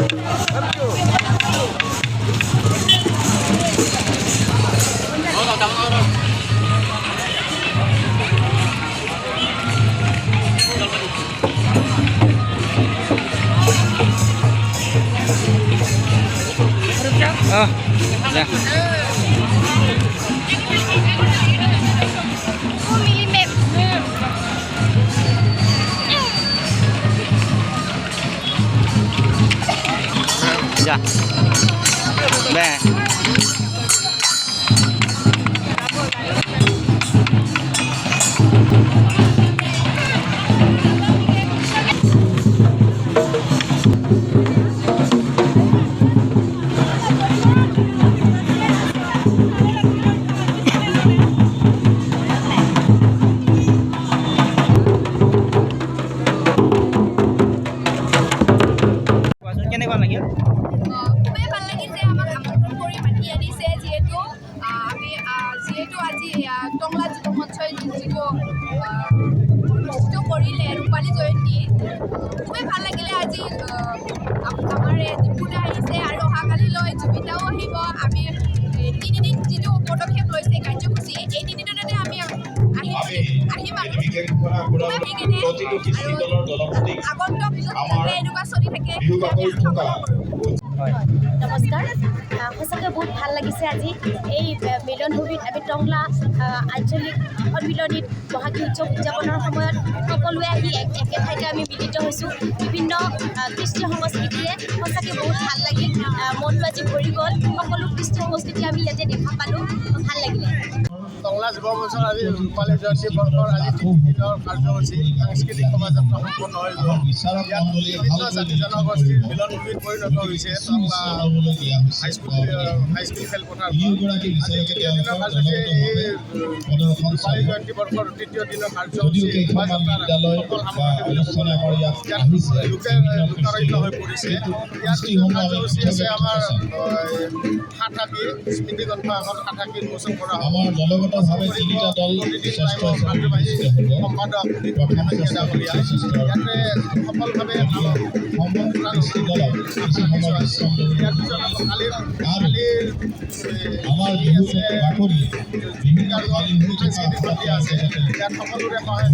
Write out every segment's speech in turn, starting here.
Dạ. Dạ. Bè. কেনেকুৱা লাগিল? খুবেই ভাল লাগিছে। আমাক আমন্ত্ৰণ কৰি মাতি আনিছে যিহেতু আমি আজি টংলা যুৱ মঞ্চই যিটো অনুষ্ঠিত কৰিলে ৰূপালী জয়ন্তী, খুবেই ভাল লাগিলে। আজি আমাৰ দীপুদা আহিছে আৰু অহাকালিলৈ জুবিতাও আহিব। আমি 3 দিন যিটো পদক্ষেপ লৈছে কাৰ্যসূচী, এই 3 দিনতে আমি আহিম আগন্তুক এনেকুৱা চলি থাকে। নমস্কাৰ, সঁচাকৈ বহুত ভাল লাগিছে আজি এই মিলনভূমিত আমি টংলা আঞ্চলিক সন্মিলনীত বহাগী উৎসৱ উদযাপনৰ সময়ত সকলোৱে আহি একে ঠাইতে আমি মিলিত হৈছোঁ। বিভিন্ন কৃষ্টি সংস্কৃতিয়ে সঁচাকৈ বহুত ভাল লাগিল। মনটো আজি ভৰি গ'ল। সকলো কৃষ্টি সংস্কৃতি আমি ইয়াতে দেখা পালোঁ, ভাল লাগিলে। টংলা যুৱ মঞ্চৰ আজি ৰূপালী জয়ন্তী বৰ্ষৰ আজি 3 দিনৰ কাৰ্যসূচী সাংস্কৃতিক শোভাযাত্ৰা সম্পন্ন হৈ গ'ল। ইয়াত বিভিন্ন জাতি জনগোষ্ঠীৰ মিলনভূমিত পৰিণত হৈছে টংলা হাইস্কুল খেলপথাৰ। আজি 3 দিনৰ কাৰ্যসূচী এই ৰূপালী জয়ন্তী বৰ্ষৰ 3য় দিনৰ কাৰ্যসূচী শোভাযাত্ৰাৰ সকল সামগ্ৰী ইয়াত লোকাৰণ্য হৈ পৰিছে। ইয়াত কাৰ্যসূচী আছে আমাৰ সাতাকী স্মৃতিগ্ৰন্থ এখন সাতাকী উন্মোচন কৰা হ'ব। দলগতভাৱে 3টা দল শ্ৰেষ্ঠ সম্পাদক ইয়াতে সফলভাৱে আমাৰ বিহুৰ বাকৰি সাংস্কৃতিক আছে, ইয়াত সকলোৰে সহায়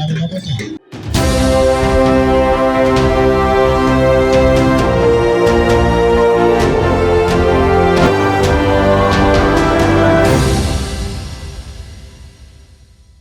আৰু লগতে